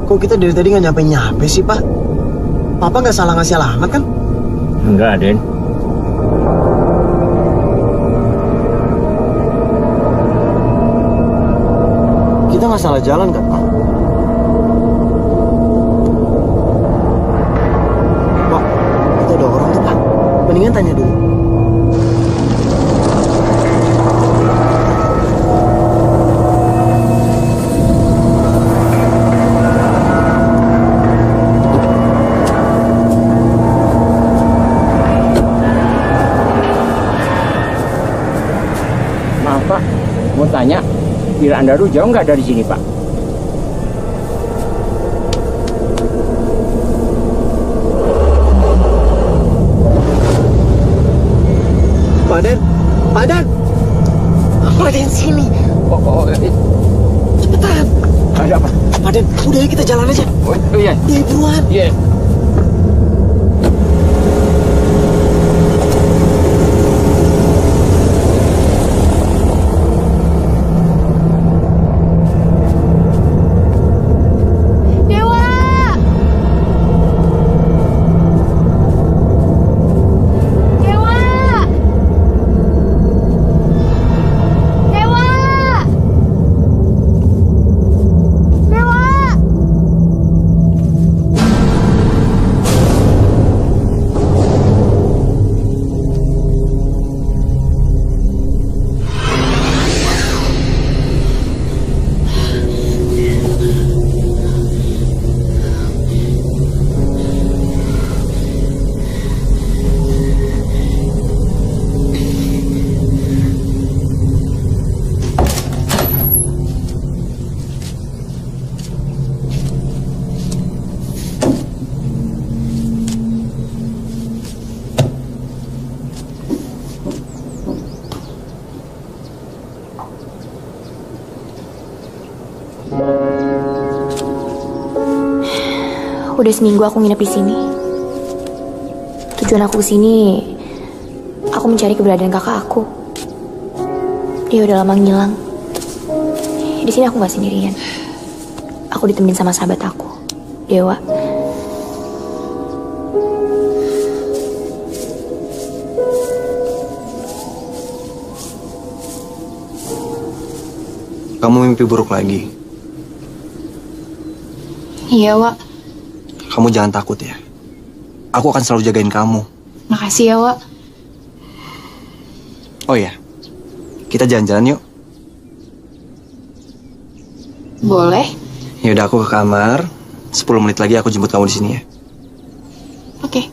Kok kita dari tadi nggak nyampe-nyampe sih, Pak? Papa nggak salah ngasih alamat kan? Enggak, Den. Kita nggak salah jalan kan, Pak? Pak, itu ada orang tuh, Pak. Mendingan tanya dulu. Pak, mau tanya, Villa Andaru jauh nggak dari sini, Pak? Paden, Paden, Paden sini. Cepetan. Ada apa? Paden, udah ya kita jalan aja. Oh iya. Iya, buruan. Iya. Udah seminggu aku nginep di sini. Tujuan aku kesini, aku mencari keberadaan kakak aku. Dia udah lama ngilang. Di sini aku nggak sendirian. Aku ditemenin sama sahabat aku, Dewa. Kamu mimpi buruk lagi. Iya, Wak. Kamu jangan takut ya. Aku akan selalu jagain kamu. Makasih ya, Wak. Oh iya, kita jalan-jalan yuk. Boleh. Yaudah aku ke kamar. 10 menit lagi aku jemput kamu di sini ya. Oke.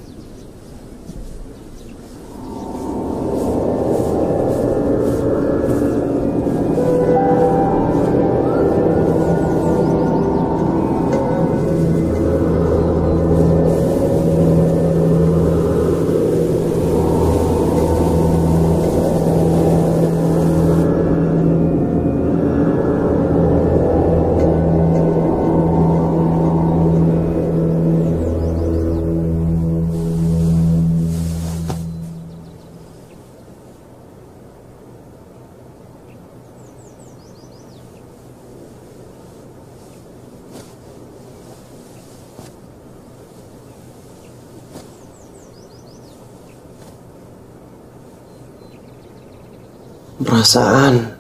Perasaan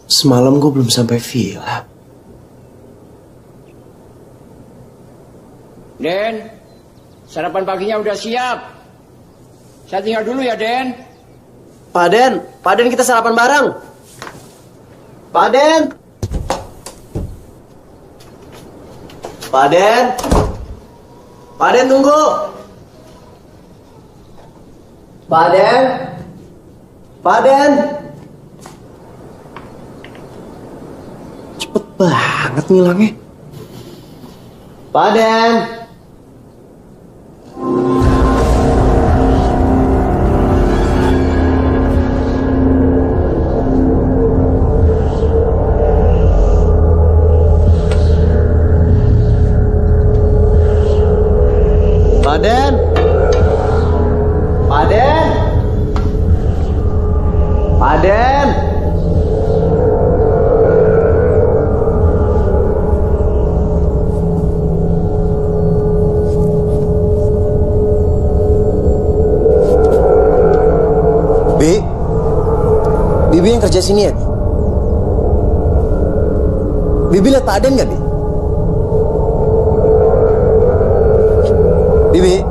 semalam gue belum sampai villa. Den, sarapan paginya udah siap. Saya tinggal dulu ya, Den. Paden, Paden kita sarapan bareng. Paden. Paden. Paden tunggu. Pak Den? Pak Den? Cepet banget ngilangnya. Pak Den? Pak Den? Pak Den? Pak Den? Bibi yang kerja sini ya, Bi? Bibi lihat Pak Aden nggak, Bi? Bibi?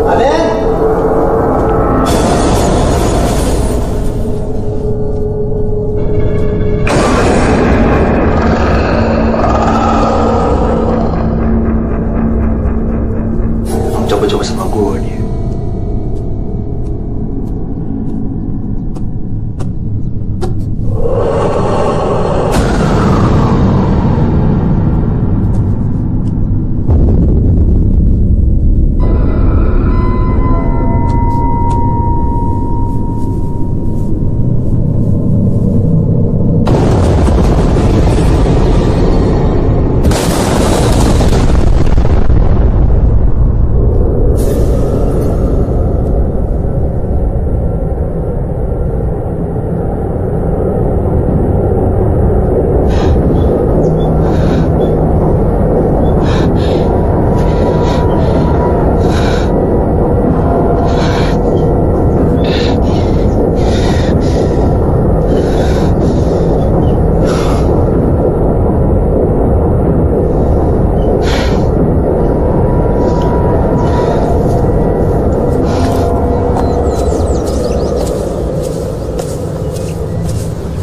Aden? Coba-coba sama gue nih.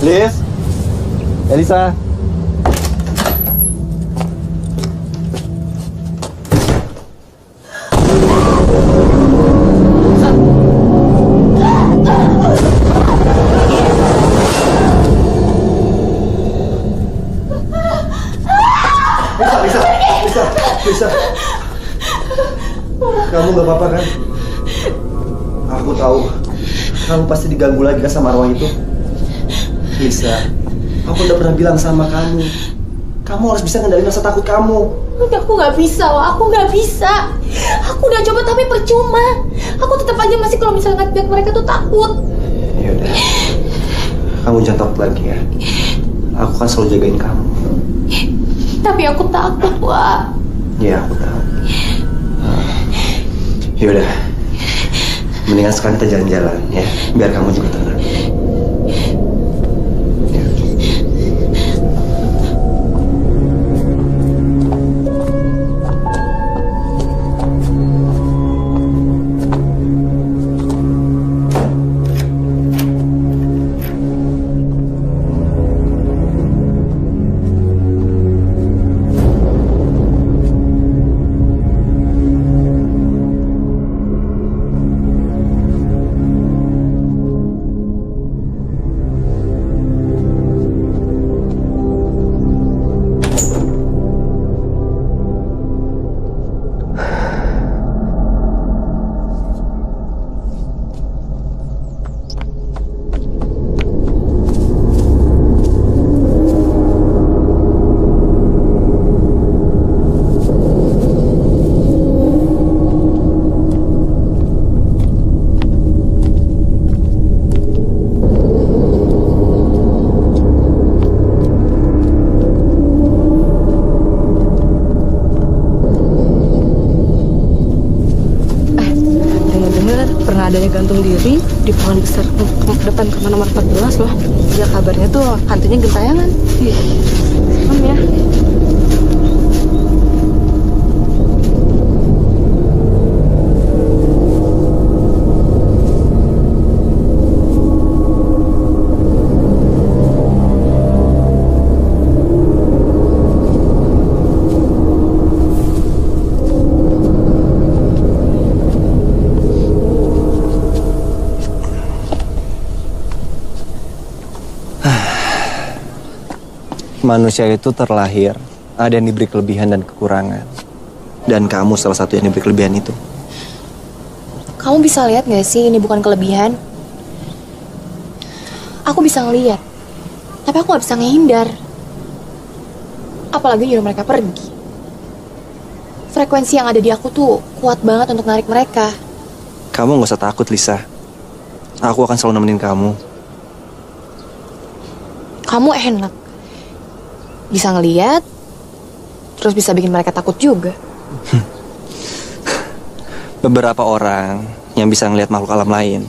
Liz, Elisa. Lisa. Kamu gak apa-apa kan? Aku tahu kamu pasti diganggu lagi kan sama arwah itu. Lisa, aku udah pernah bilang sama kamu, kamu harus bisa ngendaliin rasa takut kamu. Aku nggak bisa, Wak. Aku nggak bisa. Aku udah coba tapi percuma. Aku tetap aja masih kalau misalnya ngeliat mereka tuh takut. Ya udah, kamu jangan takut lagi ya. Aku kan selalu jagain kamu. Tapi aku takut, Wak. Ya aku tahu. Ya udah, mendingan sekarang kita jalan-jalan ya, biar kamu juga tenang. Adanya gantung diri di pohon besar depan rumah nomor 14 loh. Ya kabarnya tuh hantunya gentayangan. Iya. Ya. Manusia itu terlahir, ada yang diberi kelebihan dan kekurangan. Dan kamu salah satu yang diberi kelebihan itu. Kamu bisa lihat gak sih ini bukan kelebihan? Aku bisa ngeliat, tapi aku gak bisa ngehindar. Apalagi nyuruh mereka pergi. Frekuensi yang ada di aku tuh kuat banget untuk narik mereka. Kamu gak usah takut, Lisa. Aku akan selalu nemenin kamu. Kamu enak. Bisa ngeliat, terus bisa bikin mereka takut juga. Beberapa orang yang bisa ngelihat makhluk alam lain,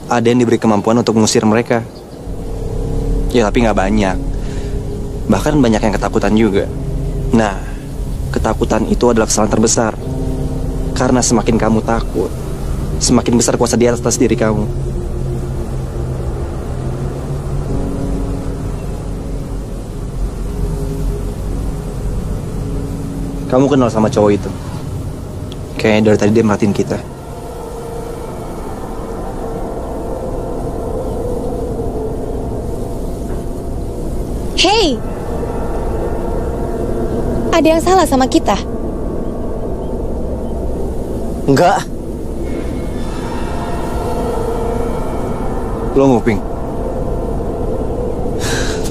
ada yang diberi kemampuan untuk mengusir mereka. Ya tapi gak banyak. Bahkan banyak yang ketakutan juga. Nah, ketakutan itu adalah kesalahan terbesar. Karena semakin kamu takut, semakin besar kuasa di atas diri kamu. Kamu kenal sama cowok itu? Kayaknya dari tadi dia merhatiin kita. Hey! Ada yang salah sama kita? Enggak. Lo nguping?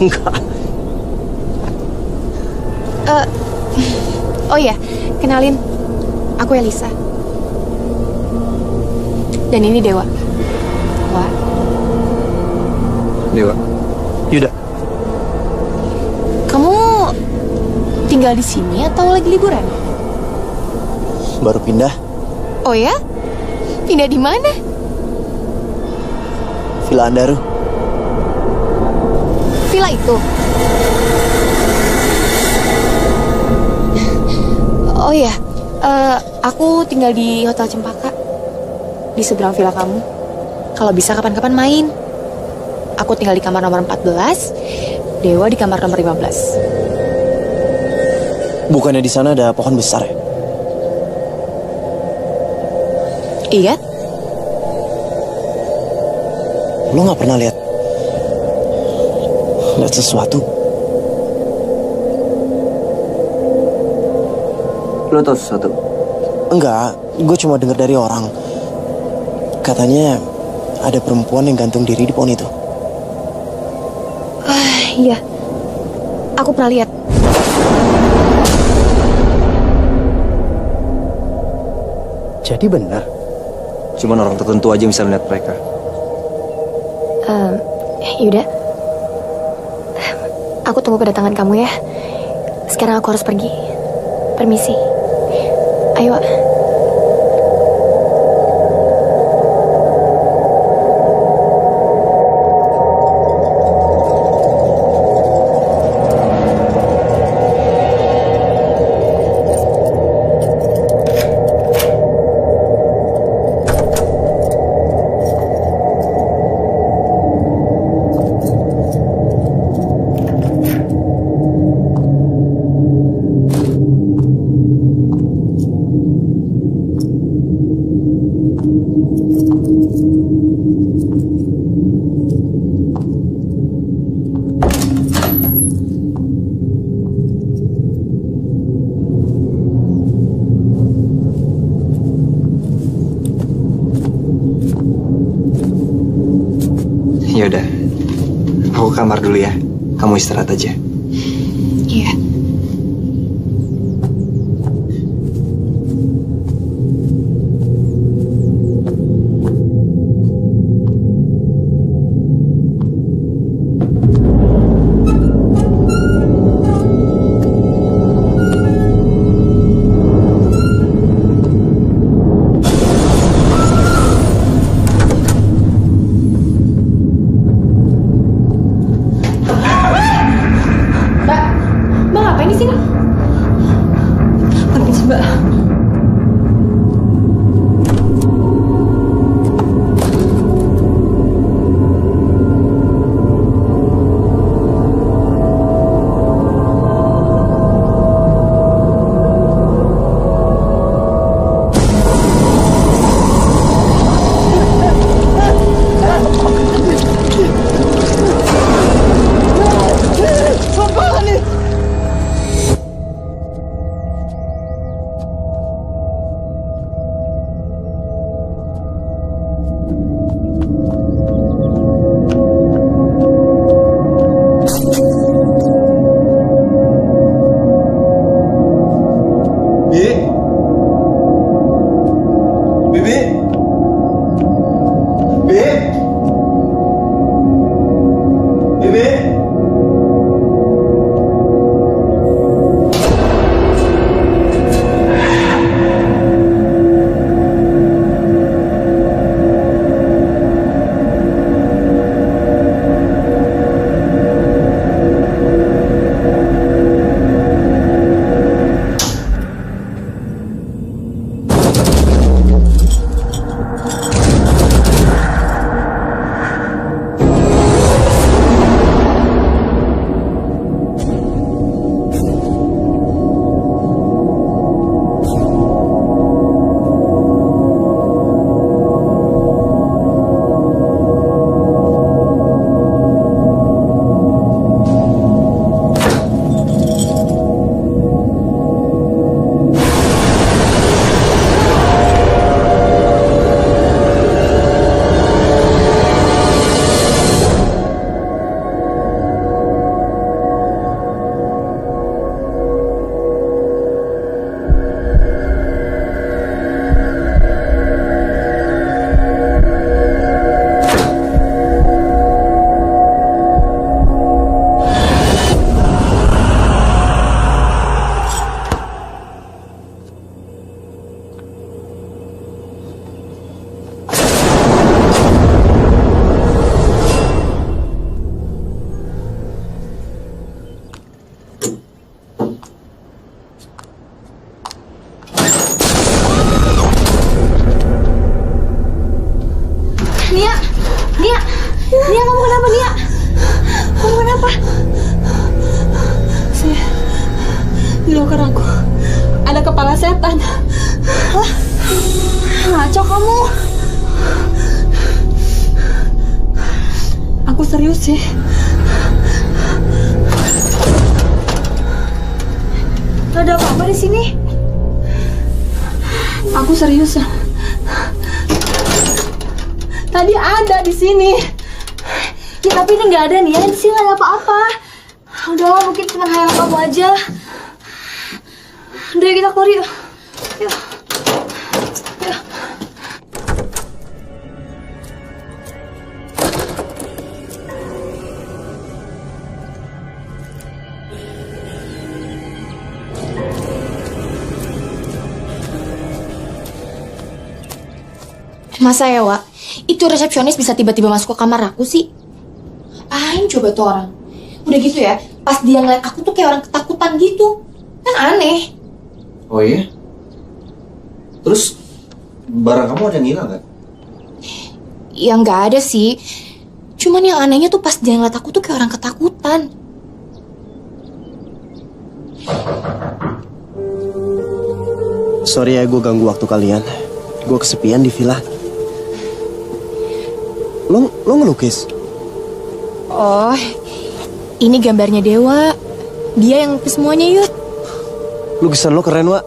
Enggak. Oh iya, kenalin. Aku Elisa. Dan ini Dewa. Wah. Dewa. Yuda. Kamu tinggal di sini atau lagi liburan? Baru pindah. Oh ya? Pindah di mana? Villa Andaru. Villa itu. Oh iya, aku tinggal di Hotel Cempaka, di seberang villa kamu. Kalau bisa kapan-kapan main. Aku tinggal di kamar nomor 14, Dewa di kamar nomor 15. Bukannya di sana ada pohon besar ya? Iya? Lo nggak pernah lihat sesuatu? Lo tau sesuatu? Enggak, gue cuma dengar dari orang. Katanya ada perempuan yang gantung diri di pohon itu. Iya. Aku pernah lihat. Jadi benar. Cuman orang tertentu aja yang bisa melihat mereka. Yuda. Aku tunggu kedatangan kamu ya. Sekarang aku harus pergi. Permisi. Ayo. Yaudah, aku ke kamar dulu ya. Kamu istirahat aja. Iya. Di loker aku ada kepala setan. Hah? Ngaco kamu. Aku serius sih. Gak ada apa-apa di sini. Aku serius. Tadi ada di sini. Ya tapi ini nggak ada nih ya, di sini nggak ada apa-apa. Udah, mungkin cuma hayalan kamu aja. Udah, kita keluar yuk. Yuk. Yuk. Masa ya, Wak? Itu resepsionis bisa tiba-tiba masuk ke kamar aku sih? Apain coba tuh orang? Udah gitu ya, pas dia ngeliat aku tuh kayak orang ketakutan gitu. Kan aneh. Oh iya? Terus barang kamu ada yang hilang kan? Ya nggak ada sih. Cuman yang anehnya tuh pas dia ngeliat aku tuh kayak orang ketakutan. Sorry ya gue ganggu waktu kalian. Gue kesepian di villa. Lo ngelukis? Oh, ini gambarnya Dewa. Dia yang lukis semuanya, Yud. Lukisan lo keren, Wak.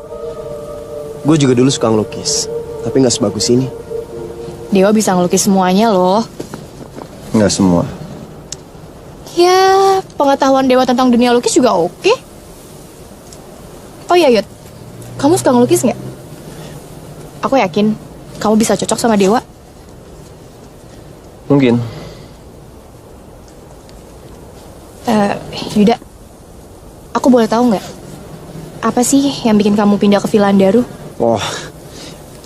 Gue juga dulu suka ngelukis, tapi gak sebagus ini. Dewa bisa ngelukis semuanya loh. Nggak semua. Ya, pengetahuan Dewa tentang dunia lukis juga oke. Oh iya, Yud. Kamu suka ngelukis nggak? Aku yakin kamu bisa cocok sama Dewa. Mungkin. Yuda, aku boleh tahu nggak? Apa sih yang bikin kamu pindah ke Villa Andaru? Oh,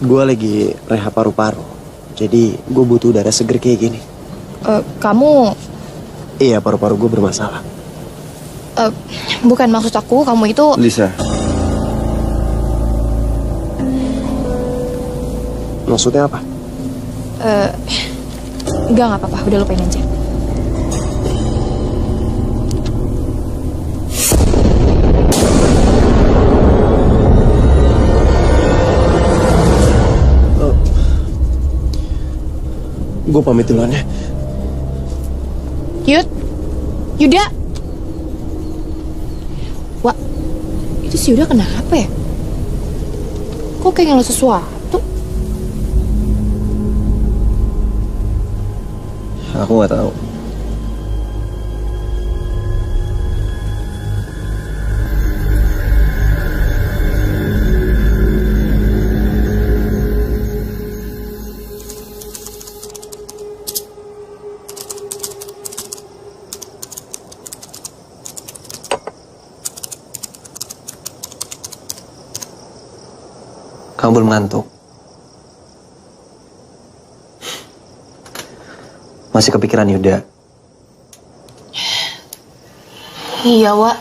gue lagi rehab paru-paru. Jadi gue butuh udara seger kayak gini. Kamu... Iya, paru-paru gue bermasalah. Bukan maksud aku, kamu itu... Lisa. Maksudnya apa? Enggak, nggak apa-apa. Udah lupain aja. Gue pamit duluan ya. Yud, Yuda. Wah, itu si Yuda kenapa ya? Kok kayak ngeluh sesuatu? Aku nggak tahu. Kamu belum ngantuk? Masih kepikiran Yuda? Iya, Wak.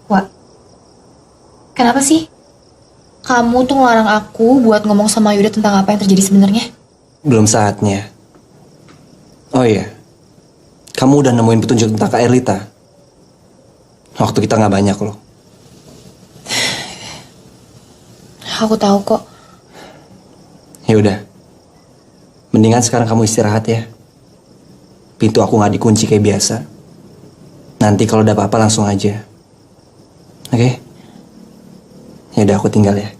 Wak, kenapa sih? Kamu tuh ngelarang aku buat ngomong sama Yuda tentang apa yang terjadi sebenarnya? Belum saatnya. Oh iya, kamu udah nemuin petunjuk tentang Kak Erlita. Waktu kita nggak banyak loh. Aku tahu kok. Ya udah, mendingan sekarang kamu istirahat ya. Pintu aku nggak dikunci kayak biasa. Nanti kalau ada apa-apa langsung aja. Oke? Ya udah, aku tinggal ya.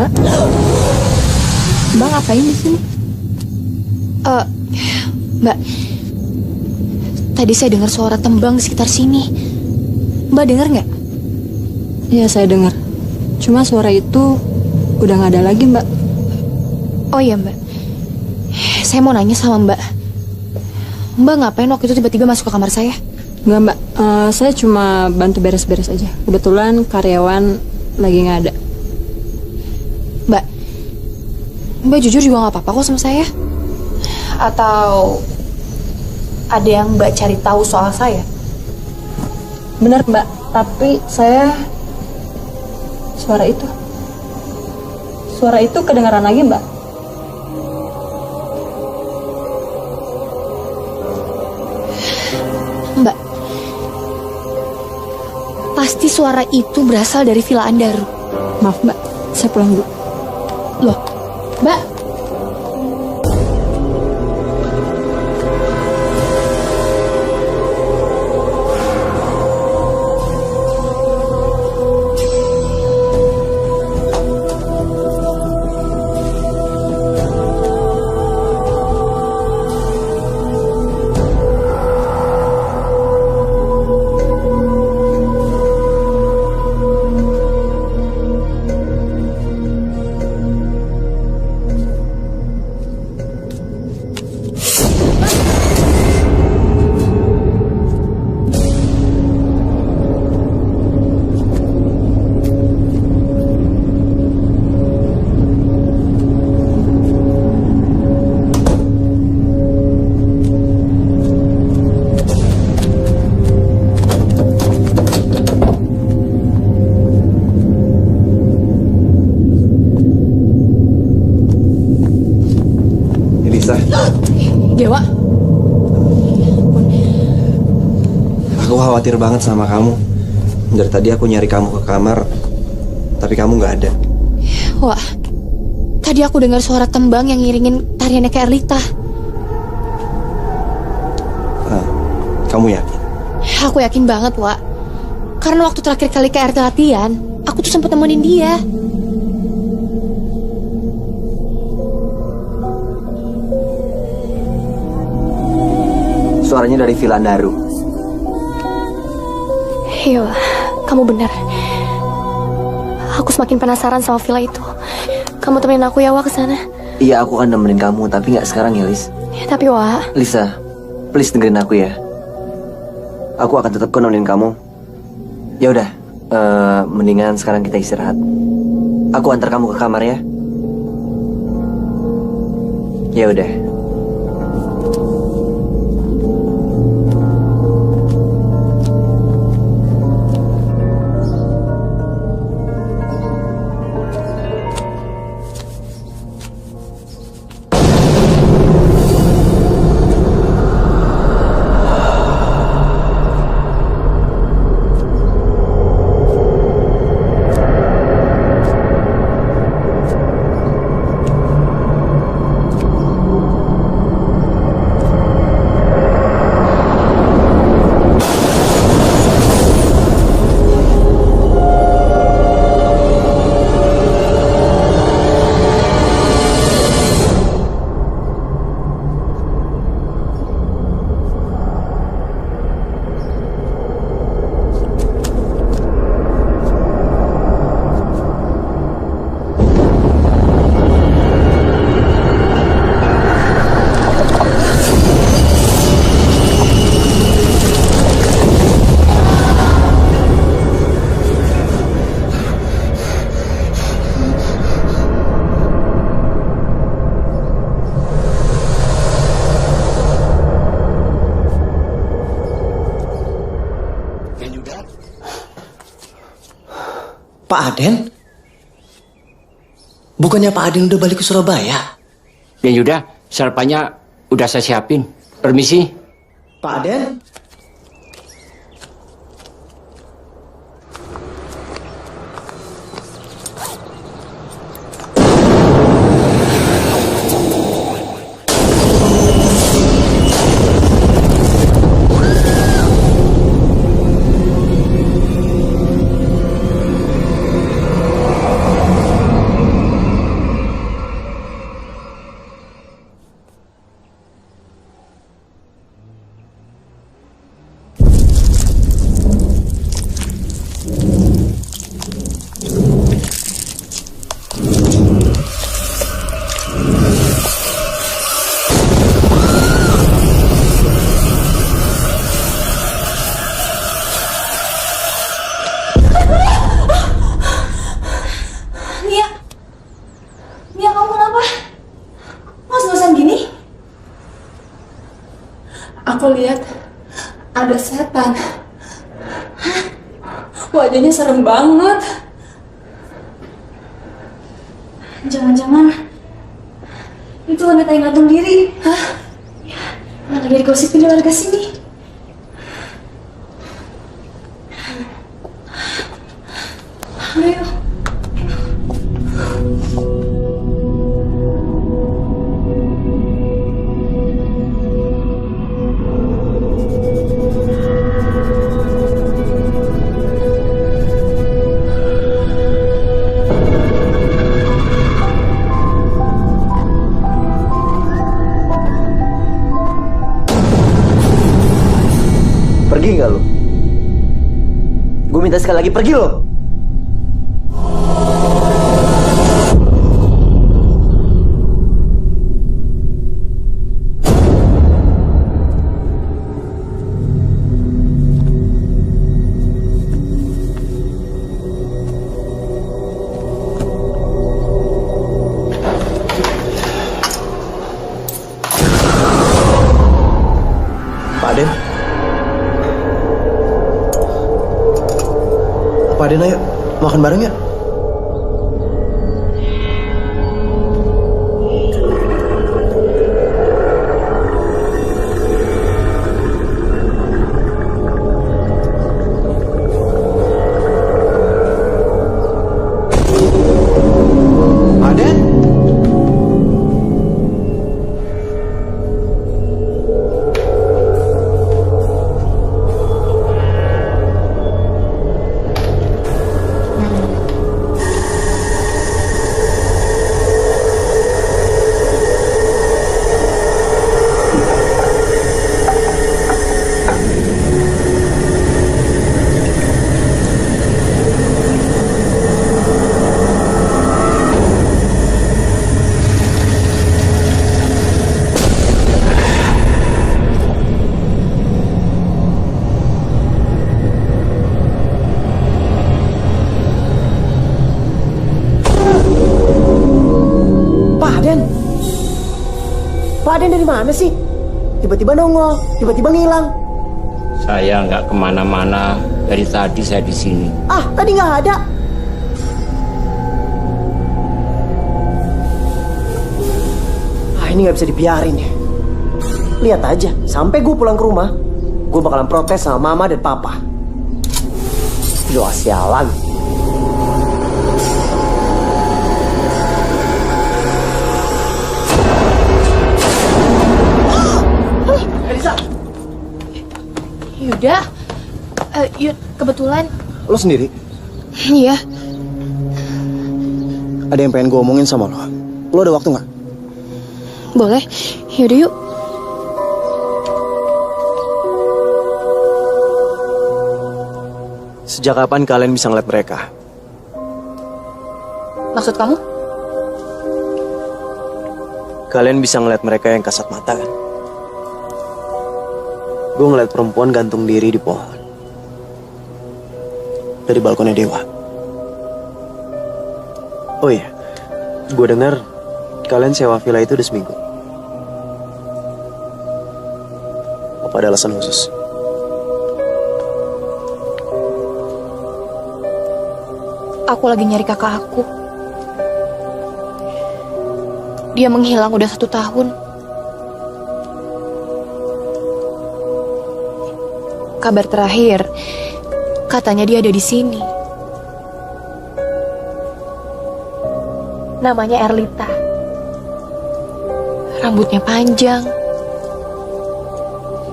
Mbak. Mbak ngapain di sini? Mbak, tadi saya dengar suara tembang di sekitar sini. Mbak dengar nggak? Iya, saya dengar. Cuma suara itu udah nggak ada lagi, Mbak. Oh iya Mbak, saya mau nanya sama Mbak. Mbak ngapain waktu itu tiba-tiba masuk ke kamar saya? Nggak, Mbak. Saya cuma bantu beres-beres aja. Kebetulan karyawan lagi nggak ada. Mbak jujur juga nggak apa-apa kok sama saya. Atau ada yang Mbak cari tahu soal saya? Benar, Mbak. Tapi suara itu kedengaran lagi, Mbak. Mbak, pasti suara itu berasal dari Villa Andaru. Maaf, Mbak. Saya pulang dulu. Loh, Mbak. Dewa, Aku khawatir banget sama kamu. Dari tadi aku nyari kamu ke kamar, tapi kamu nggak ada. wah, tadi aku dengar suara tembang yang ngiringin tariannya ke Erlita. Kamu yakin? Aku yakin banget, Wak. Karena waktu terakhir kali ke RT latihan, aku tuh sempat nemenin dia. Suaranya dari Villa Andaru. Iya, Wak. Kamu benar. Aku semakin penasaran sama villa itu. Kamu temenin aku ya, Wak, ke sana. Iya, aku akan nemenin kamu, tapi nggak sekarang ya, Lis. Tapi, Wak, Lisa, please dengerin aku ya. Aku akan tetap nemenin kamu. Ya udah, mendingan sekarang kita istirahat. Aku antar kamu ke kamar ya. Ya udah. Pak Aden? Bukannya Pak Aden udah balik ke Surabaya? Ya Yuda, sarapannya udah saya siapin. Permisi. Pak Aden? gambar setan. Hah? Wajahnya serem banget. Jangan-jangan itu wanita yang gantung diri. Hah? Mana lagi digosipin di warga sini? Ayo. Pergi nggak lo? Gue minta sekali lagi pergi lo. Pak Aden. Pak Aden, ayo makan bareng ya. Pak Aden. Pak Aden dari mana sih? Tiba-tiba nongol, tiba-tiba ngilang. Saya nggak kemana-mana. Dari tadi saya di sini. Ah, tadi nggak ada. Ah, ini nggak bisa dibiarin ya. Lihat aja, sampai gue pulang ke rumah, gue bakalan protes sama mama dan papa. Doa sialan. Yuda, Yud, kebetulan. Lo sendiri? Iya. Ada yang pengen gue omongin sama lo. Lo ada waktu nggak? Boleh. Yaudah yuk. Sejak kapan kalian bisa ngeliat mereka? Maksud kamu? Kalian bisa ngeliat mereka yang kasat mata kan? Gue ngeliat perempuan gantung diri di pohon. Dari balkonnya Dewa. Oh iya, gue dengar kalian sewa villa itu udah seminggu. Apa ada alasan khusus? Aku lagi nyari kakak aku. Dia menghilang udah 1 tahun. Kabar terakhir, katanya dia ada di sini. Namanya Erlita. Rambutnya panjang.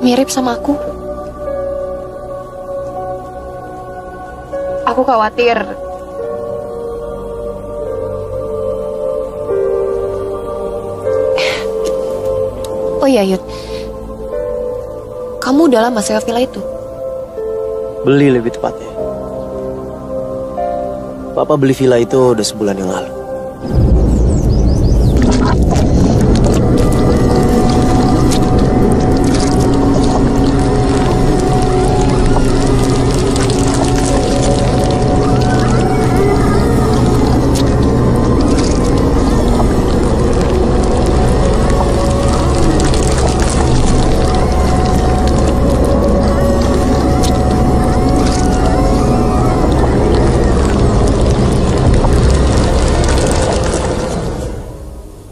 Mirip sama aku. Aku khawatir. Oh iya, Yud. Kamu udah lama sewa villa itu? Beli lebih tepatnya. Papa beli villa itu udah sebulan yang lalu.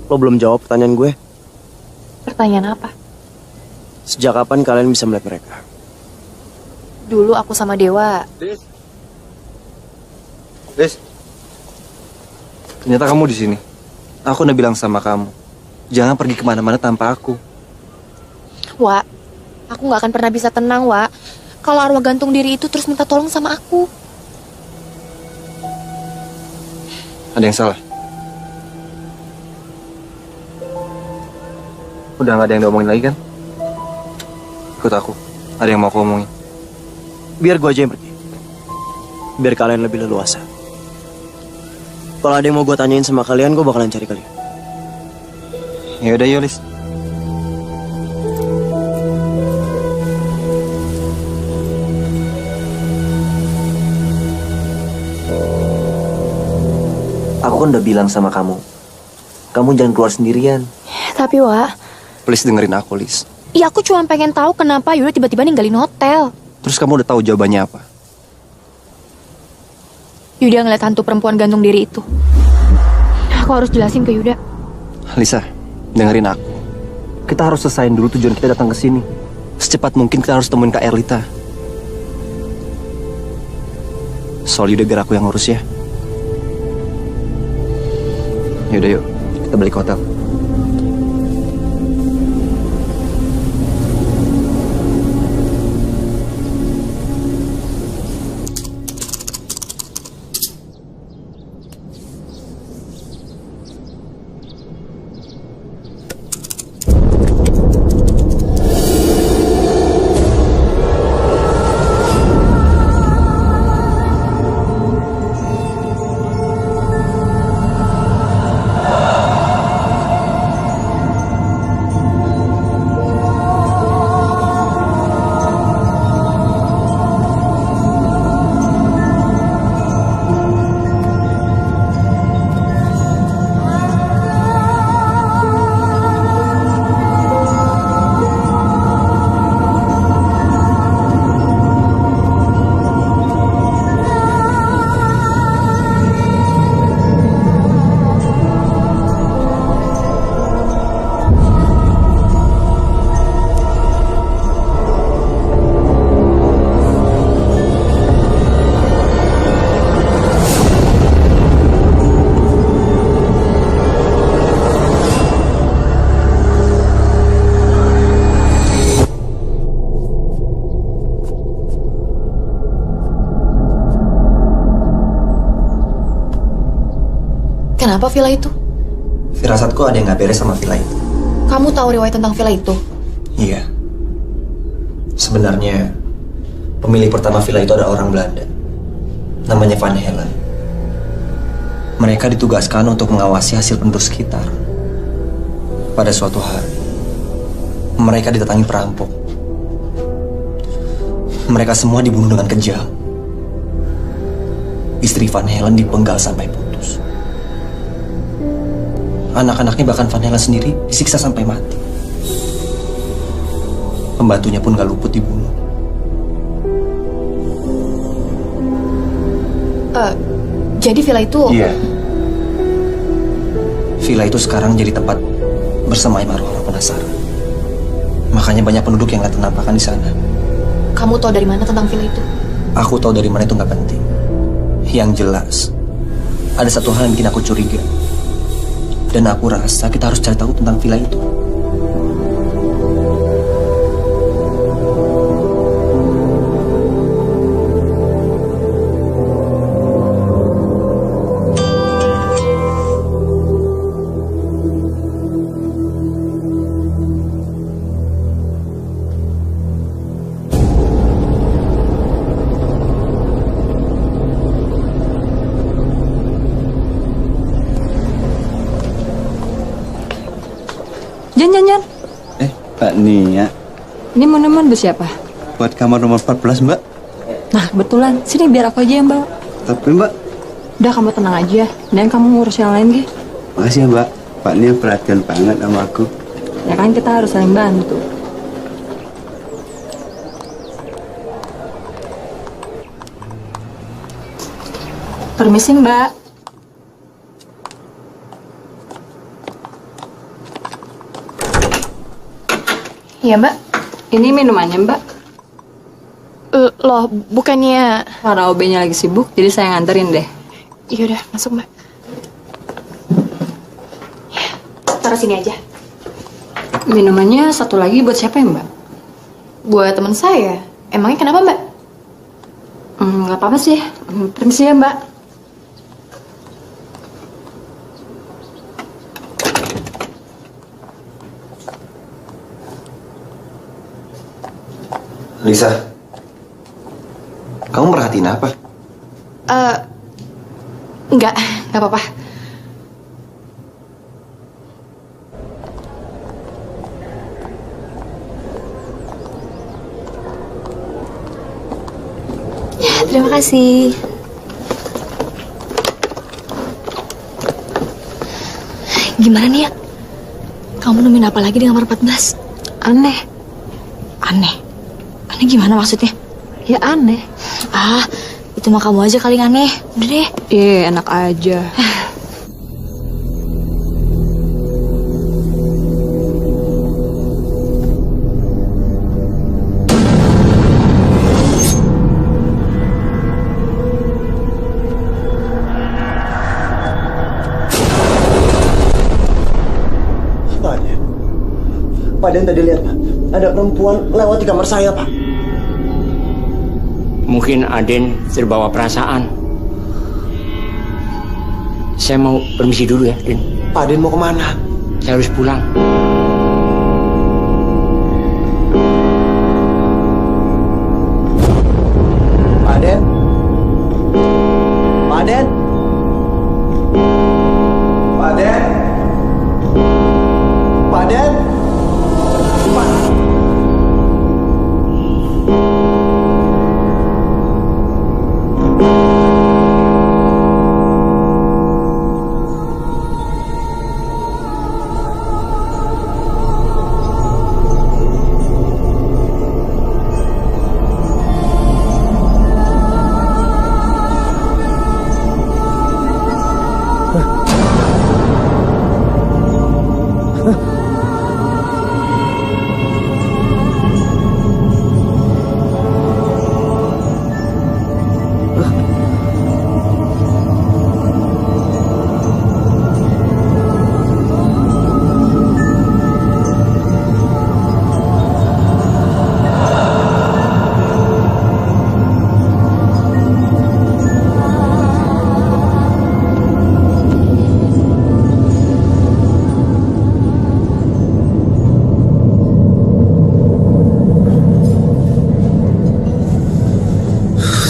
Lo belum jawab pertanyaan gue. Pertanyaan apa? Sejak kapan kalian bisa melihat mereka? Dulu aku sama Dewa. Des, ternyata kamu di sini. Aku udah bilang sama kamu, jangan pergi kemana-mana tanpa aku. Wak, aku gak akan pernah bisa tenang, Wak. Kalau arwah gantung diri itu terus minta tolong sama aku. Ada yang salah? Udah gak ada yang diomongin lagi kan? Ikut aku, ada yang mau aku omongin. Biar gue aja yang pergi. Biar kalian lebih leluasa. Kalau ada yang mau gue tanyain sama kalian, gue bakalan cari kalian. Ya udah, Yolis. Aku kan udah bilang sama kamu, kamu jangan keluar sendirian. Tapi, Wak, Please dengerin aku, Lis. ya aku cuma pengen tahu kenapa Yuda tiba-tiba ninggalin hotel. Terus kamu udah tahu jawabannya apa? Yuda ngeliat hantu perempuan gantung diri itu. Aku harus jelasin ke Yuda. Lisa, dengerin aku. Kita harus selesain dulu tujuan kita datang ke sini. Secepat mungkin kita harus temuin Kak Erlita. Soal Yuda biar aku yang ngurus ya. Yaudah yuk, kita balik ke hotel. Kenapa villa itu? Firasatku ada yang gak beres sama villa itu. Kamu tahu riwayat tentang villa itu? Iya. Sebenarnya pemilik pertama villa itu adalah orang Belanda. Namanya Van Helen. Mereka ditugaskan untuk mengawasi hasil penduduk sekitar. Pada suatu hari, mereka didatangi perampok. Mereka semua dibunuh dengan kejam. Istri Van Helen dipenggal sampai putus. Anak-anaknya bahkan Van Helen sendiri disiksa sampai mati. Pembantunya pun gak luput dibunuh. Jadi villa itu... Iya. Villa itu sekarang jadi tempat bersemayam arwah penasaran. Makanya banyak penduduk yang gak tenampakan di sana. Kamu tahu dari mana tentang villa itu? Aku tahu dari mana itu gak penting. Yang jelas, ada satu hal yang bikin aku curiga. Dan aku rasa kita harus cari tahu tentang villa itu. Jan. Mbak Nia, Ini monumen buat siapa? buat kamar nomor 14, Mbak. Nah, kebetulan. Sini biar aku aja yang bawa. Tapi Mbak, Udah, kamu tenang aja. Dan kamu ngurus yang lain, Gi. makasih ya Mbak. Pak Nia perhatian banget sama aku. Ya kan, kita harus saling bantu. Permisi, Mbak. Iya, Mbak. Ini minumannya, Mbak. Loh, bukannya... Para OB-nya lagi sibuk, jadi saya nganterin deh. Iya udah, masuk, Mbak. Ya, taruh sini aja. Minumannya satu lagi buat siapa ya, Mbak? Buat teman saya. Emangnya kenapa, Mbak? Nggak apa-apa sih. Permisi ya, Mbak. Lisa, kamu merhatiin apa? Enggak apa-apa. Ya, terima kasih. Gimana nih ya? Kamu nemuin apa lagi di kamar 14? Aneh. Aneh. Aneh gimana maksudnya? Ya aneh. Ah, itu mah kamu aja kali yang aneh. Udah deh. Enak aja. Pak Den tadi lihat, Pak. Ada perempuan lewat di kamar saya, Pak. Mungkin Aden terbawa perasaan. Saya mau permisi dulu ya, Den. Pak Den mau kemana? Saya harus pulang. Pak Den? Pak Den? Pak Den? Pak Den?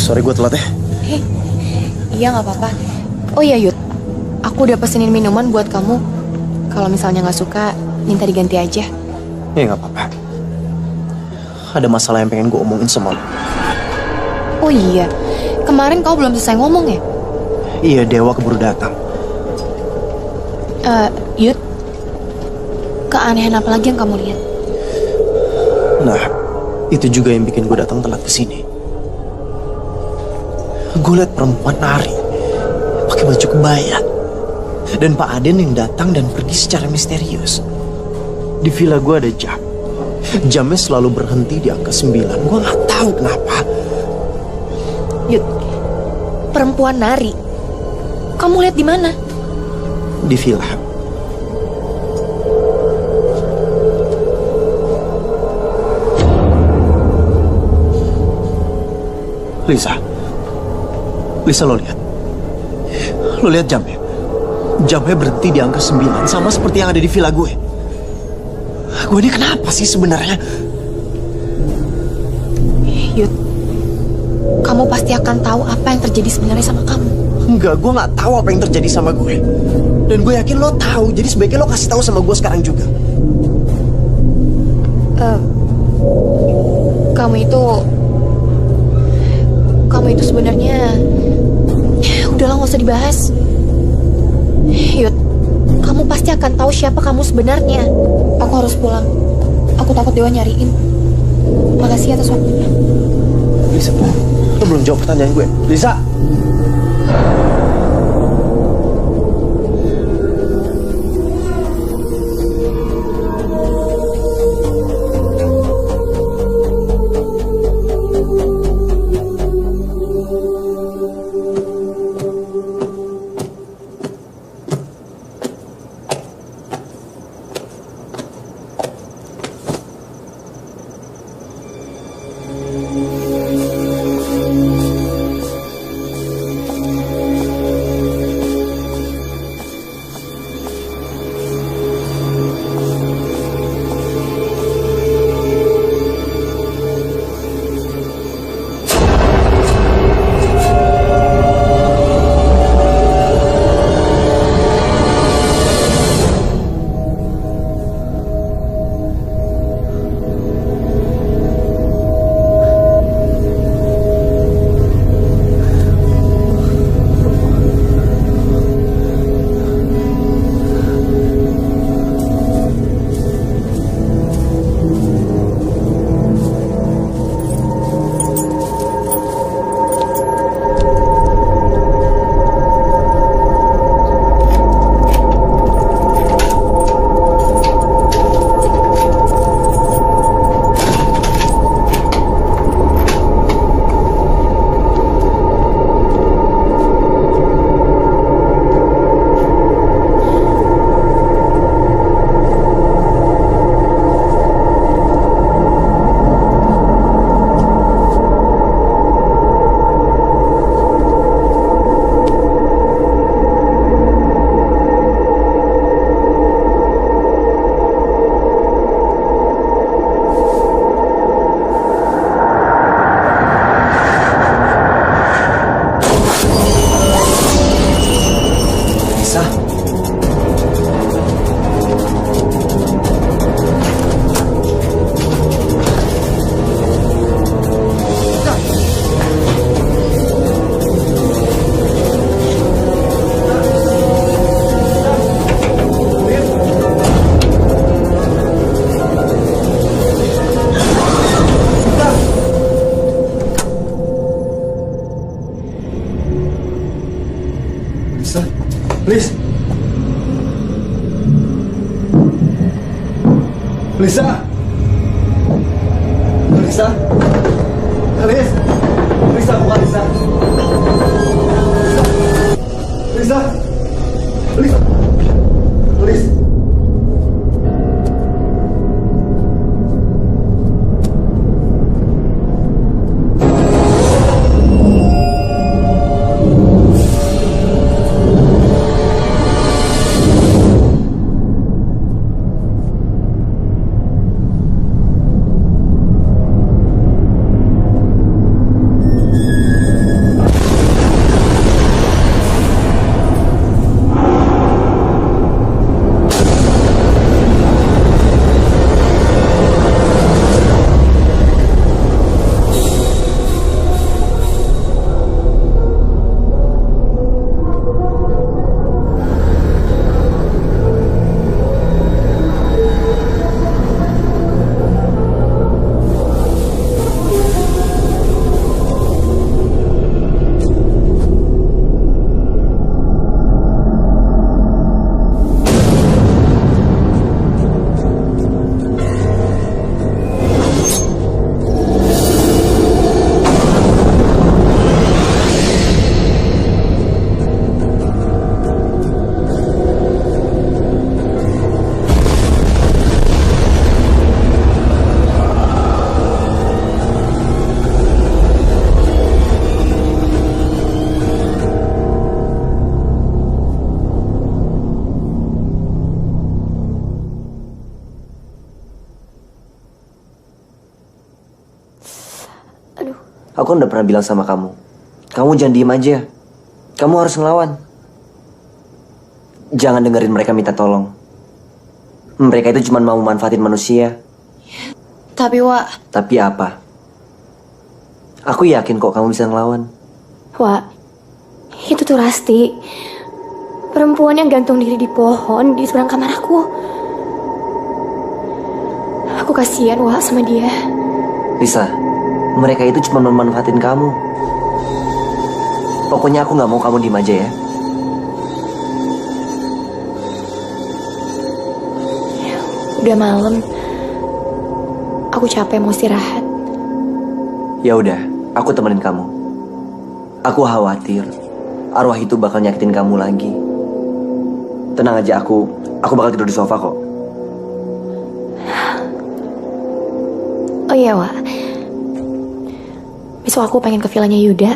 Sorry gue telat ya. Iya nggak apa-apa. Oh iya Yud, aku udah pesenin minuman buat kamu. Kalau misalnya nggak suka, minta diganti aja. Ya nggak apa-apa. Ada masalah yang pengen gue omongin sama lo. Oh iya, kemarin kau belum selesai ngomong ya? Iya, Dewa keburu datang. Yud, keanehan apa lagi yang kamu lihat? Nah, itu juga yang bikin gue datang telat ke sini. Gue liat perempuan nari pakai baju kebaya dan Pak Aden yang datang dan pergi secara misterius. Di villa gue ada jam. Jamnya selalu berhenti di angka 9. Gue nggak tahu kenapa. Yud, perempuan nari. Kamu lihat di mana? Di villa. Lisa, lo lihat. Lo lihat jamnya. Jamnya berhenti di angka 9, sama seperti yang ada di villa gue. Gue ini kenapa sih sebenarnya? Yud, kamu pasti akan tahu apa yang terjadi sebenarnya sama kamu. Enggak, gue nggak tahu apa yang terjadi sama gue. Dan gue yakin lo tahu, jadi sebaiknya lo kasih tahu sama gue sekarang juga. Kamu itu sebenarnya udahlah nggak usah dibahas. Yud, kamu pasti akan tahu siapa kamu sebenarnya. Aku harus pulang. Aku takut Dewa nyariin. Makasih atas waktunya. Lisa, lo belum jawab pertanyaan gue. Lisa! Lis. Lisa. Lisa. Lis. Lisa, bukan Lisa. Lisa. Lisa. Lis. Aku udah pernah bilang sama kamu, kamu jangan diem aja. Kamu harus ngelawan. Jangan dengerin mereka minta tolong. Mereka itu cuma mau manfaatin manusia. Tapi, Wak... Tapi apa? Aku yakin kok kamu bisa ngelawan. Wak, itu tuh Rasti. Perempuan yang gantung diri di pohon di seberang kamar aku. Aku kasihan, Wak, sama dia. Lisa, mereka itu cuma memanfaatin kamu. Pokoknya aku gak mau kamu diem aja ya. Udah malam. Aku capek mau istirahat. Ya udah, aku temenin kamu. Aku khawatir arwah itu bakal nyakitin kamu lagi. Tenang aja, aku bakal tidur di sofa kok. Oh iya, Wak. Besok aku pengen ke villanya Yuda.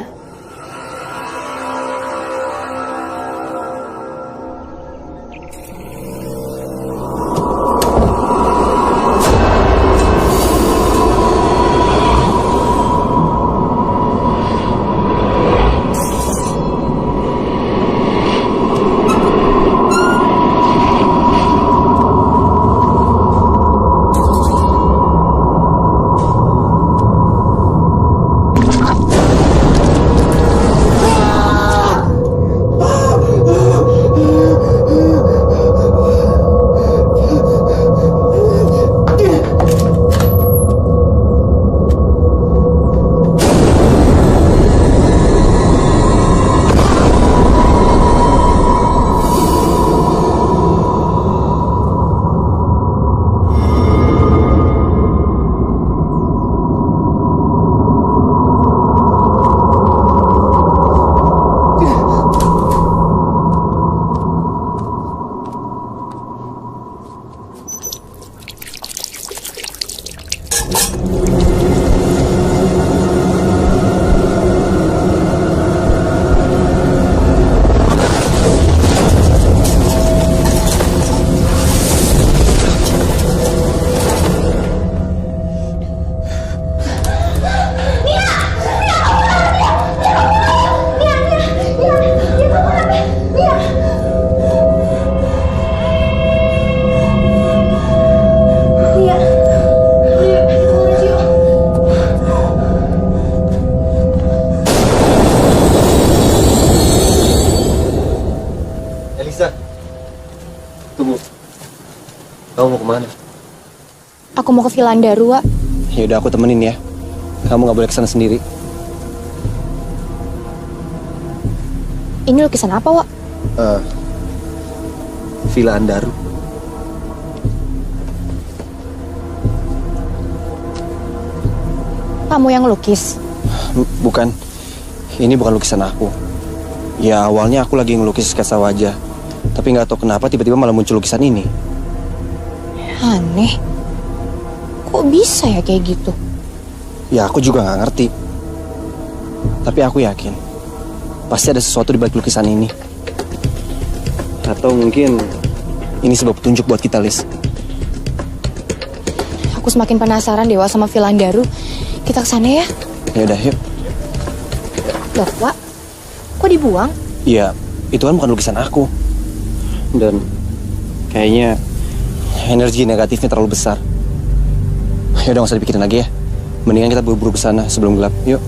Tunggu. Kamu mau kemana? Aku mau ke Villa Andaru, Wak. Yaudah, aku temenin ya. Kamu gak boleh kesana sendiri. Ini lukisan apa, Wak? Villa Andaru. Kamu yang lukis? Bukan. Ini bukan lukisan aku. Ya awalnya aku lagi ngelukis sketsa wajah. Tapi nggak tahu kenapa tiba-tiba malah muncul lukisan ini. Aneh. Kok bisa ya kayak gitu? Ya aku juga nggak ngerti. Tapi aku yakin pasti ada sesuatu di balik lukisan ini. Atau mungkin ini sebab petunjuk buat kita, Lis. Aku semakin penasaran Dewa sama Villa Andaru. Kita kesana ya? Ya udah, yuk. Loh, Wak. Kok dibuang? Iya, itu kan bukan lukisan aku. Dan kayaknya energi negatifnya terlalu besar. Ya udah, nggak usah dipikirin lagi ya. Mendingan kita buru-buru ke sana sebelum gelap. Yuk.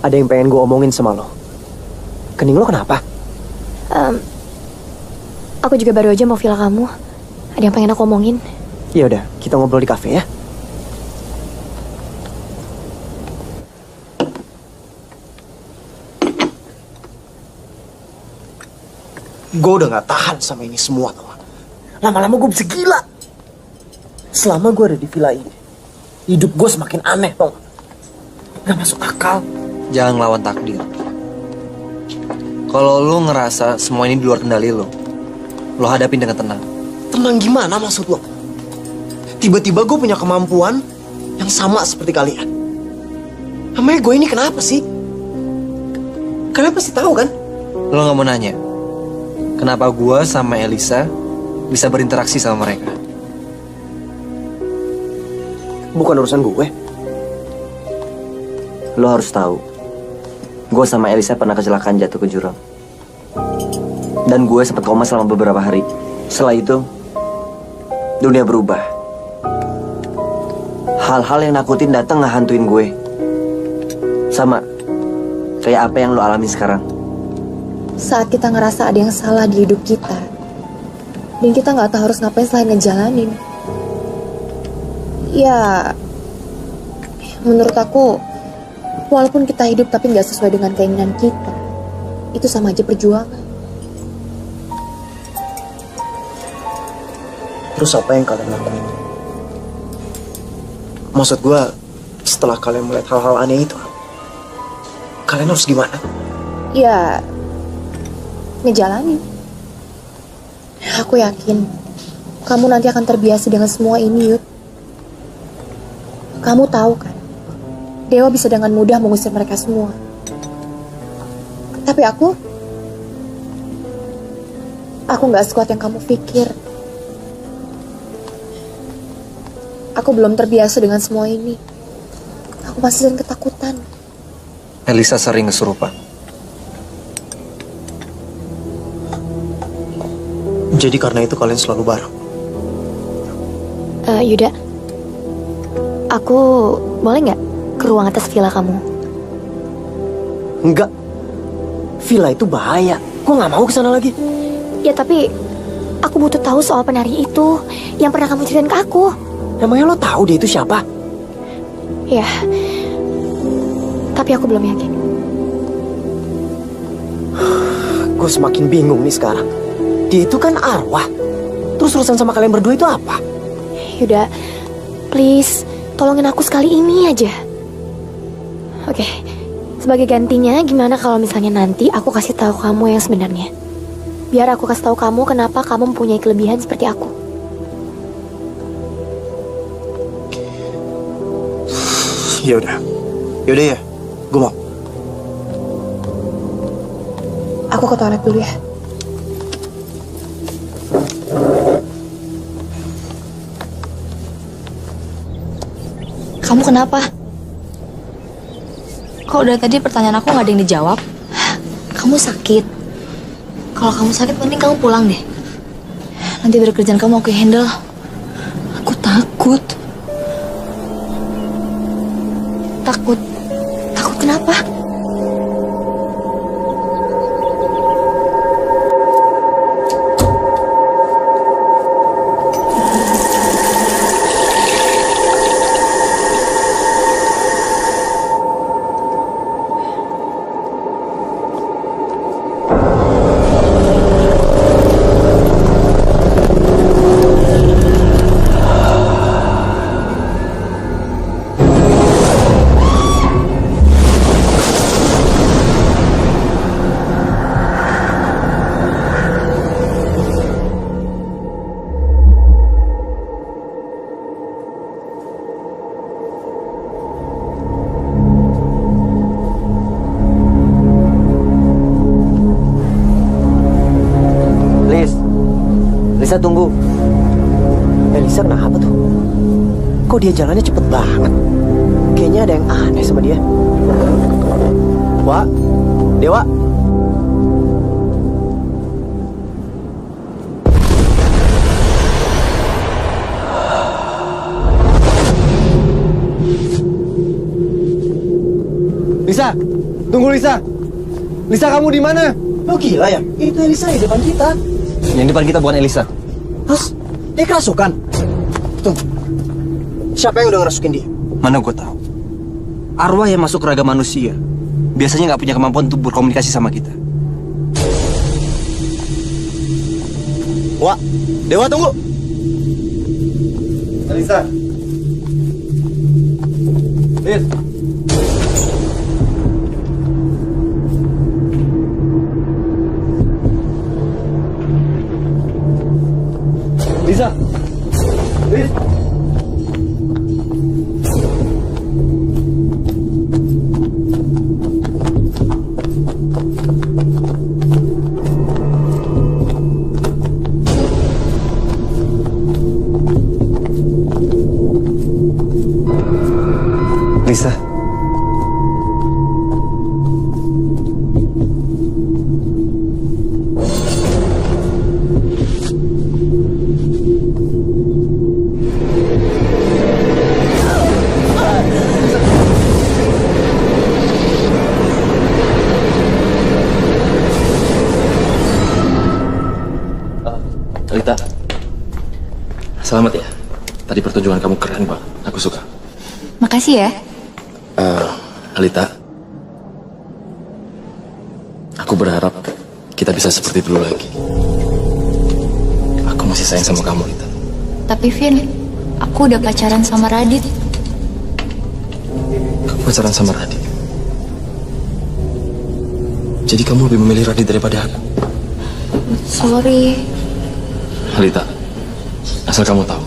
Ada yang pengen gue omongin sama lo. Kening lo kenapa? Aku juga baru aja mau villa kamu. Ada yang pengen aku omongin. Ya udah, kita ngobrol di kafe ya. Gue udah gak tahan sama ini semua, tau gak? Lama-lama gue bisa gila. Selama gue ada di villa ini, hidup gue semakin aneh, tau gak? Gak masuk akal. Jangan ngelawan takdir. Kalau lo ngerasa semua ini di luar kendali lo hadapin dengan tenang. Tenang gimana maksud lo? Tiba-tiba gue punya kemampuan yang sama seperti kalian. Namanya gue ini kenapa sih? Kalian pasti tahu kan? Lo gak mau nanya kenapa gue sama Elisa bisa berinteraksi sama mereka? Bukan urusan gue. Lo harus tahu, gue sama Elisa pernah kecelakaan jatuh ke jurang. Dan gue sempat koma selama beberapa hari. Setelah itu, dunia berubah. Hal-hal yang nakutin datang ngehantuin gue. Sama kayak apa yang lo alami sekarang. Saat kita ngerasa ada yang salah di hidup kita, dan kita nggak tahu harus ngapain selain ngejalanin. Ya, menurut aku, walaupun kita hidup tapi nggak sesuai dengan keinginan kita, itu sama aja perjuangan. Terus apa yang kalian lakukan? Maksud gue, setelah kalian melihat hal-hal aneh itu, kalian harus gimana? Ya, ngejalanin. Aku yakin kamu nanti akan terbiasa dengan semua ini, Yud. Kamu tahu kan, Dewa bisa dengan mudah mengusir mereka semua. Tapi aku nggak sekuat yang kamu pikir. Aku belum terbiasa dengan semua ini. Aku masih sering ketakutan. Elisa sering kesurupan. Jadi karena itu kalian selalu bareng? Yuda, aku boleh nggak ke ruang atas villa kamu? Enggak. Villa itu bahaya. Gue nggak mau kesana lagi. Ya tapi aku butuh tahu soal penari itu yang pernah kamu ceritain ke aku. Emangnya lo tahu dia itu siapa? Ya, tapi aku belum yakin. Gue semakin bingung nih sekarang. Dia itu kan arwah. Terus urusan sama kalian berdua itu apa? Yaudah, please, tolongin aku sekali ini aja. Oke, sebagai gantinya gimana kalau misalnya nanti aku kasih tahu kamu yang sebenarnya? Biar aku kasih tahu kamu kenapa kamu mempunyai kelebihan seperti aku. Yaudah ya, gue mau. Aku ke toilet dulu ya. Kamu kenapa? Kok udah tadi pertanyaan aku gak ada yang dijawab? Kamu sakit. Kalau kamu sakit mending kamu pulang deh. Nanti dari kerjaan kamu aku handle. Aku takut. Takut? Takut kenapa? Lisa tunggu. Lisa kenapa tuh? Kok dia jalannya cepet banget? Kayaknya ada yang aneh sama dia. Wak, Dewa. Lisa, tunggu Lisa. Lisa, kamu di mana? Lo gila ya? Itu Elisa di depan kita. Yang depan kita bukan Elisa. Terus dia kerasukan. Tunggu. Siapa yang udah ngerasukin dia? Mana gue tahu. Arwah yang masuk ke raga manusia biasanya nggak punya kemampuan untuk berkomunikasi sama kita. Wah, Dewa tunggu. Elisa. Liz. Lisa. Liz. Lisa. Alita, selamat ya. Tadi pertunjukan kamu keren banget. Aku suka. Makasih ya. Alita, aku berharap kita bisa seperti dulu lagi. Aku masih sayang sama kamu, Alita. Tapi Vin, aku udah pacaran sama Radit. Kamu pacaran sama Radit. Jadi kamu lebih memilih Radit daripada aku. Sorry. Alita, asal kamu tahu,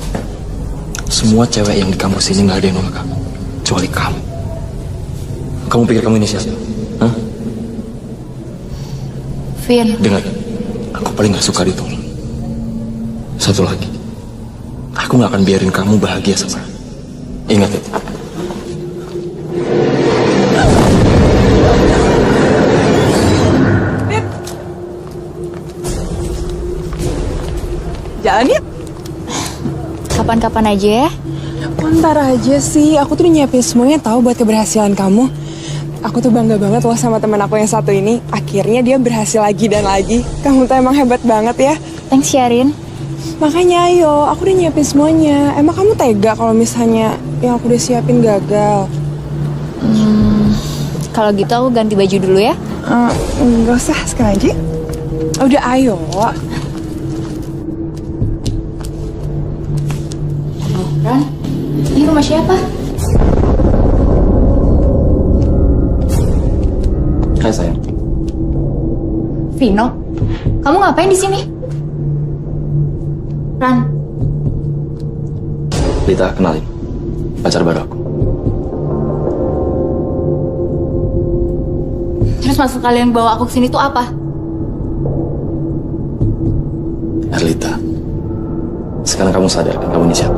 semua cewek yang di kampus ini nggak ada yang nolak kamu, kecuali kamu. Kamu pikir kamu ini siapa? Hah? Vin. Dengar, aku paling nggak suka ditolak. Satu lagi, aku nggak akan biarin kamu bahagia sama. Ingat itu. Jalan yuk. Kapan-kapan aja ya. Ntar aja sih, aku tuh udah nyiapin semuanya tahu buat keberhasilan kamu. Aku tuh bangga banget loh sama teman aku yang satu ini. Akhirnya dia berhasil lagi dan lagi. Kamu tuh emang hebat banget ya. Thanks Sharin. Makanya ayo, aku udah nyiapin semuanya. Emang kamu tega kalau misalnya yang aku udah siapin gagal? Kalau gitu aku ganti baju dulu ya. Enggak usah, sekarang aja. Udah ayo. Ron, ini rumah siapa? Hai sayang. Vino, kamu ngapain di sini? Ran, Lita, kenalin. Pacar baru aku. terus maksud kalian bawa aku ke sini tuh apa? Erlita, sekarang kamu sadar kan kamu ini siapa?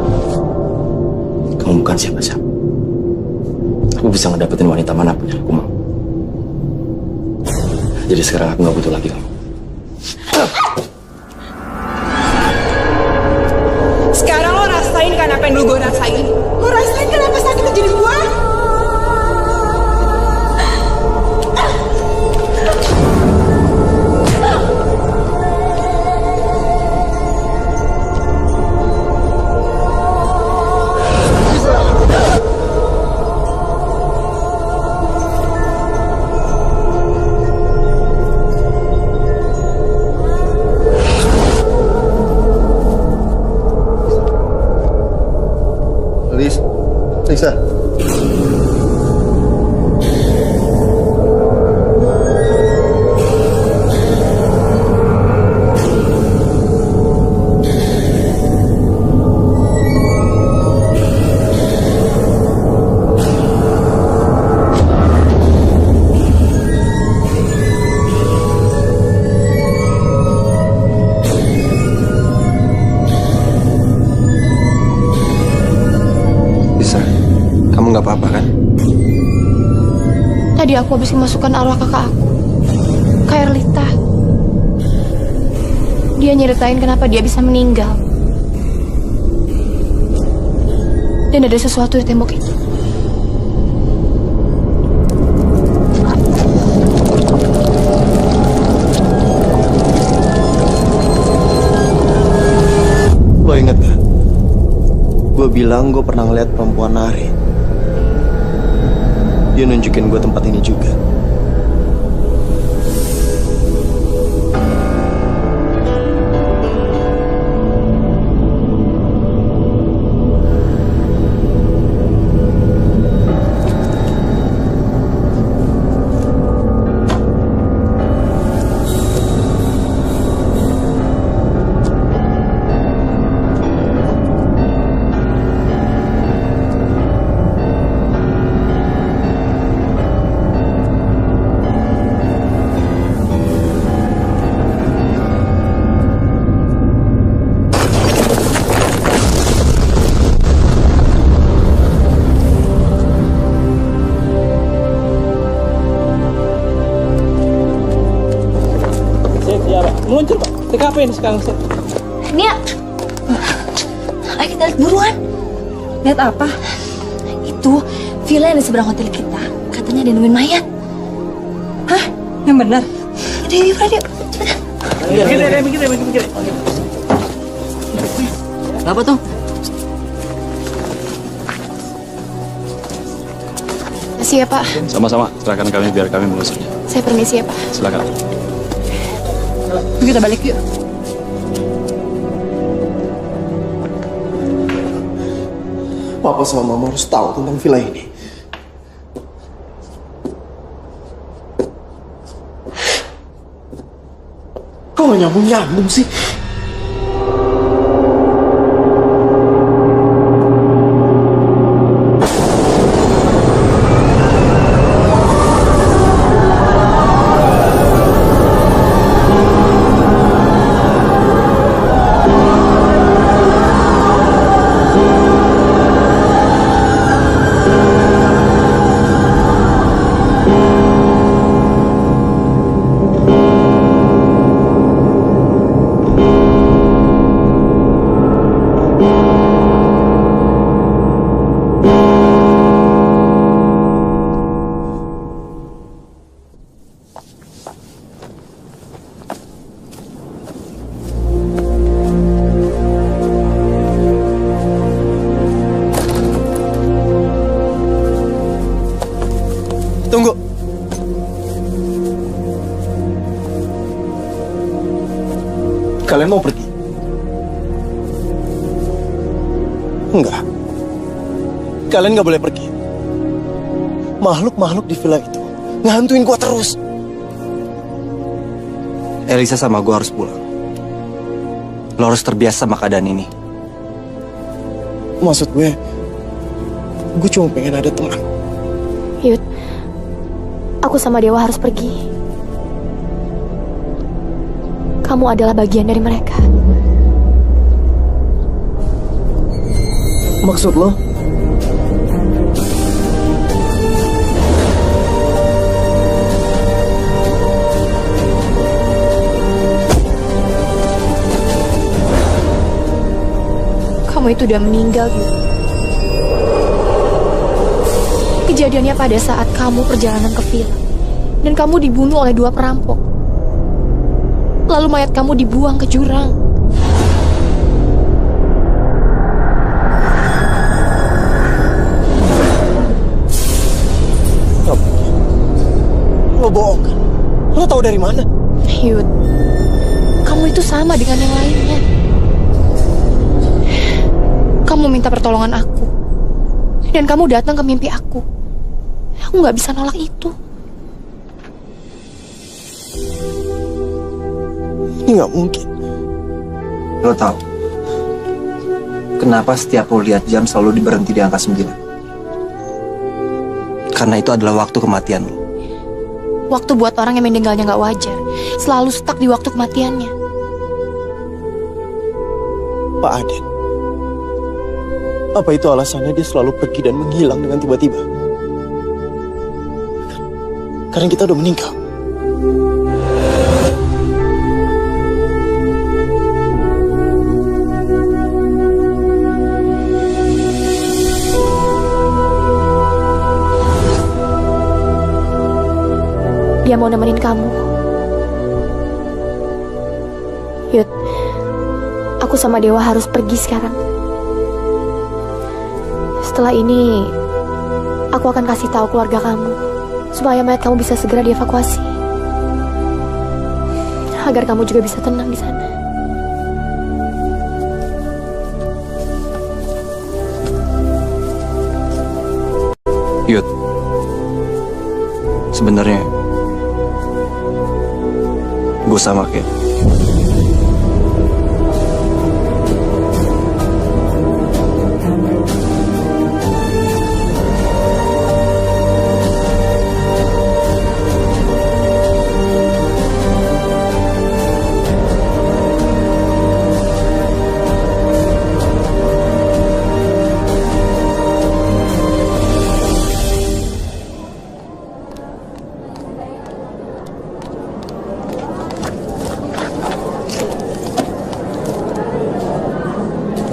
Kamu bukan siapa-siapa. Aku bisa ngedapetin wanita manapun yang aku mau. Jadi sekarang aku gak butuh lagi kamu. Sekarang lo rasain kan apa yang dulu gue rasain. Lo rasain kan apa sakit jadi gue. Lisa. Kamu nggak apa-apa kan? Tadi aku habis memasukkan arwah kakak aku ke Erlita. Dia nyeritain kenapa dia bisa meninggal. Dan ada sesuatu di tembok itu. Lo inget gak? Gue bilang gue pernah ngeliat perempuan nari. Dia nunjukin gue tempat ini juga. Muncul Pak, TKP ini sekarang. Nia, ayo kita lihat buruan. Lihat apa? Itu villa yang di seberang hotel kita. Katanya ada yang nemuin mayat. Hah? Yang benar? Yuk, yuk, cepetan. Mikir. Kenapa tuh? Makasih ya, Pak. Sama-sama, serahkan kami biar kami mengusutnya. Saya permisi ya, Pak. Silakan. Kita balik yuk. Papa sama Mama harus tahu tentang villa ini. Kok gak nyambung-nyambung sih? Tunggu. Kalian mau pergi? Enggak. Kalian gak boleh pergi. Makhluk-makhluk di villa itu ngehantuin gua terus. Elisa sama gue harus pulang. Lo harus terbiasa sama keadaan ini. Maksud gue cuma pengen ada teman. Yud, aku sama Dewa harus pergi. Kamu adalah bagian dari mereka. Maksud lo? Kamu itu udah meninggal, Yud. Kejadiannya pada saat kamu perjalanan ke villa. Dan kamu dibunuh oleh 2 perampok. Lalu mayat kamu dibuang ke jurang. Lo bohong kan? Lo tahu dari mana? Yud, kamu itu sama dengan yang lainnya. Kamu minta pertolongan aku. Dan kamu datang ke mimpi aku. Aku gak bisa nolak itu. Ini gak mungkin. Lo tahu kenapa setiap lo lihat jam selalu berhenti di angka 9? Karena itu adalah waktu kematian lo. Waktu buat orang yang meninggalnya gak wajar. Selalu stuck di waktu kematiannya. Pak Aden, apa itu alasannya dia selalu pergi dan menghilang dengan tiba-tiba? Karena kita udah meninggal. Dia mau nemenin kamu. Yud, aku sama Dewa harus pergi sekarang. Setelah ini, aku akan kasih tahu keluarga kamu supaya mayat kamu bisa segera dievakuasi, agar kamu juga bisa tenang di sana. Yud, sebenarnya gue sama kayak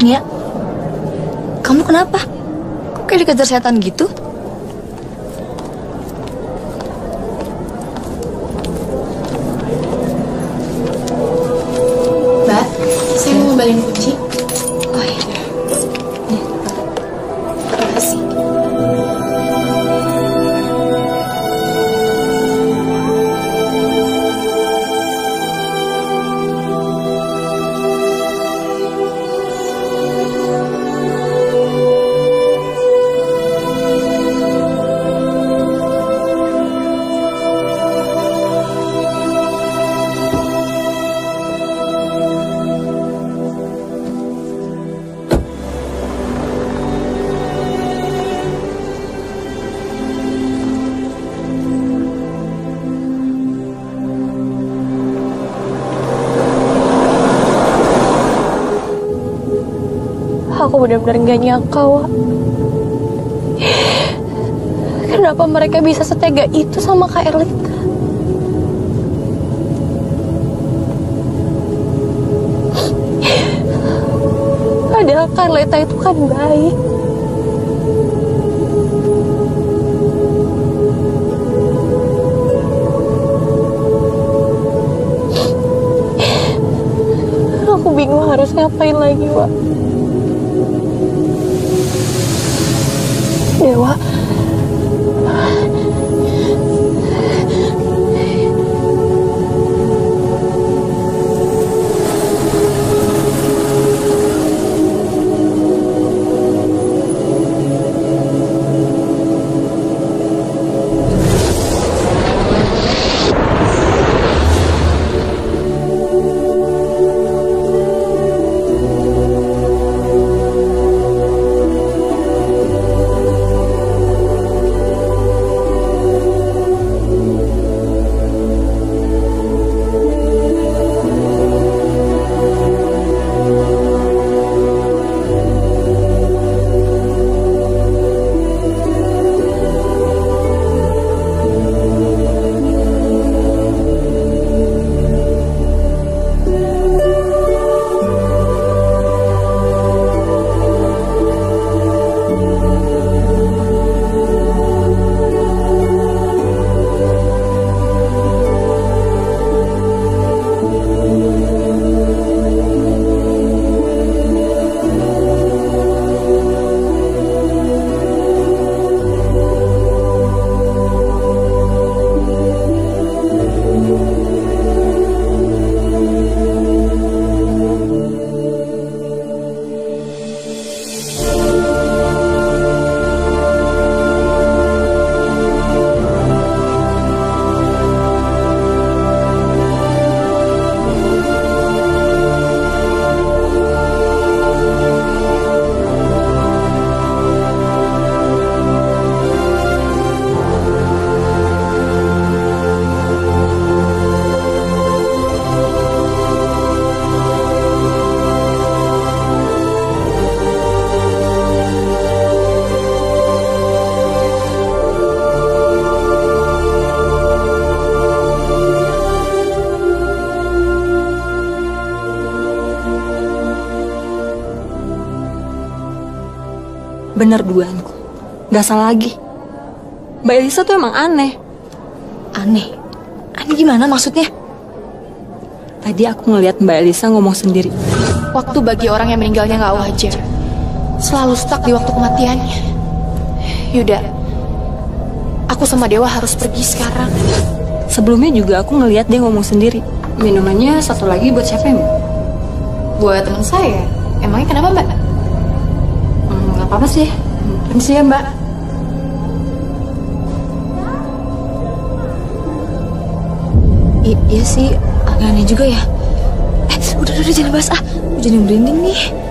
Nia, kamu kenapa? Kok kayak dikejar setan gitu? Mbak, saya mau ngembalin kunci. Oh iya. Terima kasih. Aku benar-benar gak nyangka, Wak. Kenapa mereka bisa setega itu sama Kak Erlita? Padahal Kak Erlita itu kan baik. Aku bingung harus ngapain lagi, Wak. Dewa, Bener dugaanku. Gak salah lagi. Mbak Elisa tuh emang aneh. Aneh? Aneh gimana maksudnya? Tadi aku ngeliat Mbak Elisa ngomong sendiri. Waktu bagi orang yang meninggalnya gak wajar. Selalu stuck di waktu kematiannya. Yuda, aku sama Dewa harus pergi sekarang. Sebelumnya juga aku ngeliat dia ngomong sendiri. Minumannya satu lagi buat siapa ya, Mbak? Buat teman saya. Emangnya kenapa, Mbak? Gak apa-apa sih. Permisi ya, Mbak. Iya sih, agak aneh juga ya. Udah jangan bahas ah. Aku jadi merinding nih.